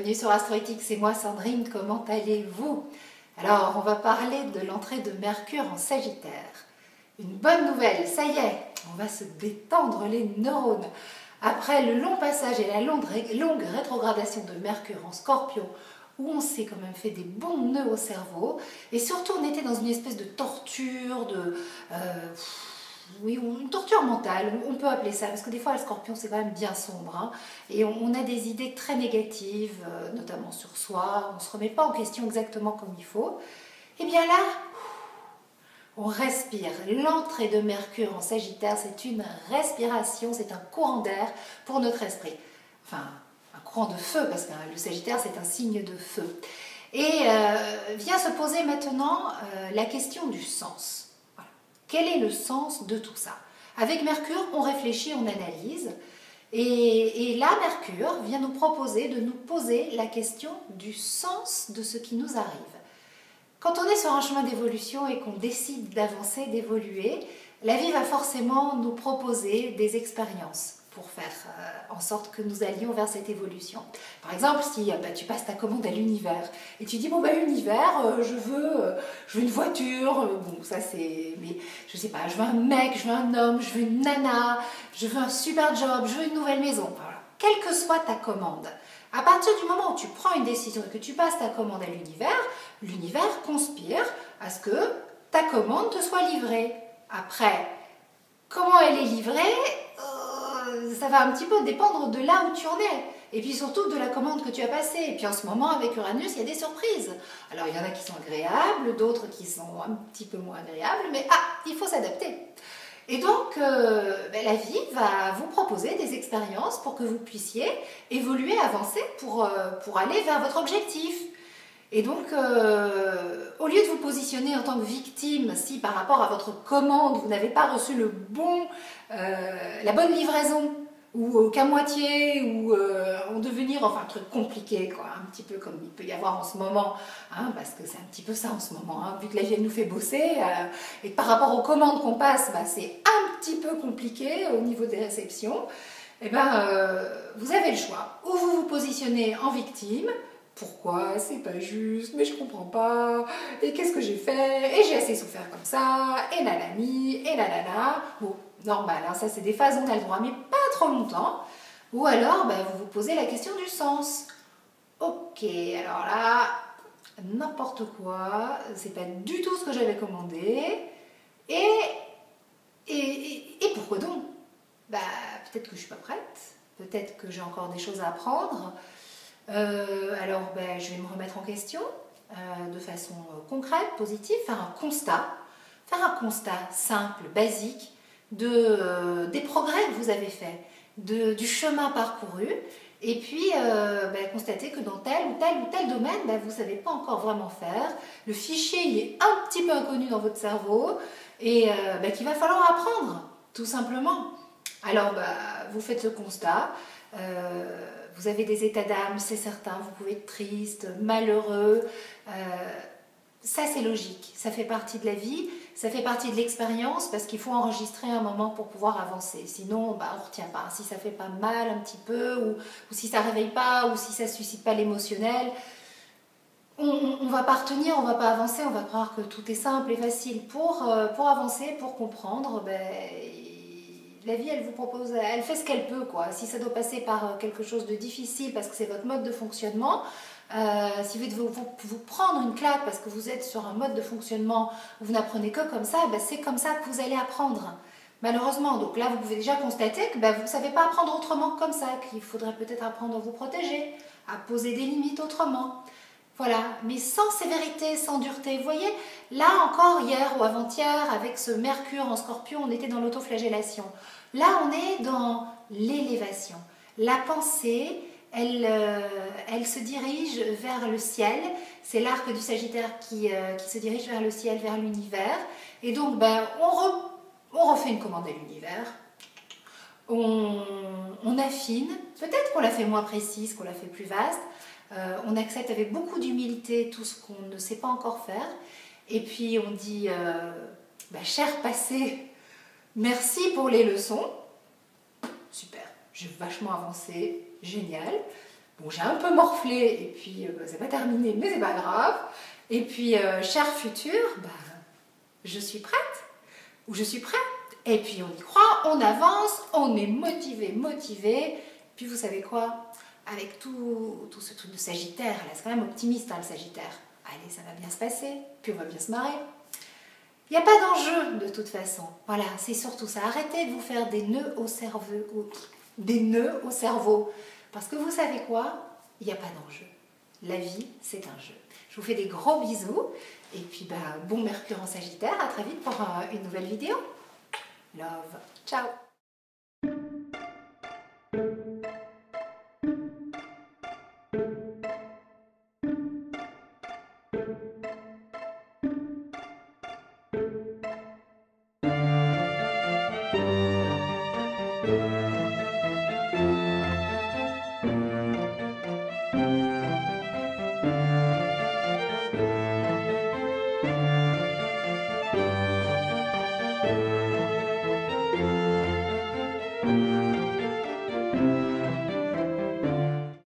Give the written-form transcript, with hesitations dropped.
bienvenue sur Astroéthique, c'est moi Sandrine, comment allez-vous? Alors, on va parler de l'entrée de Mercure en Sagittaire. Une bonne nouvelle, ça y est, on va se détendre les neurones. Après le long passage et la longue rétrogradation de Mercure en Scorpion, où on s'est quand même fait des bons nœuds au cerveau, et surtout on était dans une espèce de torture, oui, une torture mentale, on peut appeler ça, parce que des fois le Scorpion c'est quand même bien sombre, hein, et on a des idées très négatives, notamment sur soi, on ne se remet pas en question exactement comme il faut. Et bien là, on respire. L'entrée de Mercure en Sagittaire, c'est une respiration, c'est un courant d'air pour notre esprit. Enfin, un courant de feu, parce que le Sagittaire c'est un signe de feu. Et vient se poser maintenant la question du sens. Voilà. Quel est le sens de tout ça? Avec Mercure, on réfléchit, on analyse. Et là, Mercure vient nous proposer de nous poser la question du sens de ce qui nous arrive. Quand on est sur un chemin d'évolution et qu'on décide d'avancer, d'évoluer, la vie va forcément nous proposer des expériences pour faire en sorte que nous allions vers cette évolution. Par exemple, si tu passes ta commande à l'univers et tu dis bon l'univers, je veux une voiture, bon ça c'est, mais je sais pas, je veux un mec, je veux un homme, je veux une nana, je veux un super job, je veux une nouvelle maison. Voilà. Quelle que soit ta commande, à partir du moment où tu prends une décision et que tu passes ta commande à l'univers conspire à ce que ta commande te soit livrée. Après, comment elle est livrée, ça va un petit peu dépendre de là où tu en es. Et puis surtout de la commande que tu as passée. Et puis en ce moment, avec Uranus, il y a des surprises. Alors il y en a qui sont agréables, d'autres qui sont un petit peu moins agréables, mais il faut s'adapter. Et donc, la vie va vous proposer des expériences pour que vous puissiez évoluer, avancer pour aller vers votre objectif. Et donc, au lieu de vous positionner en tant que victime, si par rapport à votre commande, vous n'avez pas reçu la bonne livraison, ou qu'à moitié, ou en devenir, enfin un truc compliqué, quoi, un petit peu comme il peut y avoir en ce moment, hein, parce que c'est un petit peu ça en ce moment, hein, vu que la vie elle nous fait bosser, et que par rapport aux commandes qu'on passe, c'est un petit peu compliqué au niveau des réceptions, et vous avez le choix, ou vous vous positionnez en victime. Pourquoi c'est pas juste, mais je comprends pas, et qu'est-ce que j'ai fait, et j'ai assez souffert comme ça, et nanani, et nanana. Bon, normal, hein, ça c'est des phases où on a le droit, mais pas trop longtemps. Ou alors, vous vous posez la question du sens. Ok, alors là, n'importe quoi, c'est pas du tout ce que j'avais commandé, et pourquoi donc? Peut-être que je suis pas prête, peut-être que j'ai encore des choses à apprendre. Alors je vais me remettre en question de façon concrète, positive, faire un constat simple, basique des progrès que vous avez faits, du chemin parcouru, et puis constater que dans tel ou tel domaine, vous ne savez pas encore vraiment faire, le fichier il est un petit peu inconnu dans votre cerveau, et qu'il va falloir apprendre, tout simplement. Alors vous faites ce constat, vous avez des états d'âme, c'est certain, vous pouvez être triste, malheureux, ça c'est logique, ça fait partie de la vie, ça fait partie de l'expérience, parce qu'il faut enregistrer un moment pour pouvoir avancer, sinon on ne retient pas, si ça fait pas mal un petit peu, ou si ça ne réveille pas, ou si ça ne suscite pas l'émotionnel, on ne va pas retenir, on ne va pas avancer, on va croire que tout est simple et facile. Pour avancer, pour comprendre, la vie, elle vous propose, elle fait ce qu'elle peut, quoi. Si ça doit passer par quelque chose de difficile parce que c'est votre mode de fonctionnement, si vous prendre une claque parce que vous êtes sur un mode de fonctionnement où vous n'apprenez que comme ça, c'est comme ça que vous allez apprendre. Malheureusement, donc là, vous pouvez déjà constater que vous ne savez pas apprendre autrement que comme ça, qu'il faudrait peut-être apprendre à vous protéger, à poser des limites autrement. Voilà, mais sans sévérité, sans dureté. Vous voyez, là encore, hier ou avant-hier, avec ce Mercure en Scorpion, on était dans l'autoflagellation. Là, on est dans l'élévation. La pensée, elle se dirige vers le ciel. C'est l'arc du Sagittaire qui se dirige vers le ciel, vers l'univers. Et donc, on refait une commande à l'univers. On affine. Peut-être qu'on la fait moins précise, qu'on la fait plus vaste. On accepte avec beaucoup d'humilité tout ce qu'on ne sait pas encore faire. Et puis, on dit, cher passé, merci pour les leçons. Super, j'ai vachement avancé, génial. Bon, j'ai un peu morflé, et puis c'est pas terminé, mais c'est pas grave. Et puis, cher futur, bah, je suis prête, ou je suis prête. Et puis on y croit, on avance, on est motivé. Puis vous savez quoi? Avec tout ce truc de Sagittaire, là c'est quand même optimiste hein, le Sagittaire. Allez, ça va bien se passer, puis on va bien se marrer. Il n'y a pas d'enjeu de toute façon. Voilà, c'est surtout ça. Arrêtez de vous faire des nœuds au cerveau. Des nœuds au cerveau. Parce que vous savez quoi? Il n'y a pas d'enjeu. La vie, c'est un jeu. Je vous fais des gros bisous. Et puis, bah, bon Mercure en Sagittaire. À très vite pour une nouvelle vidéo. Love. Ciao.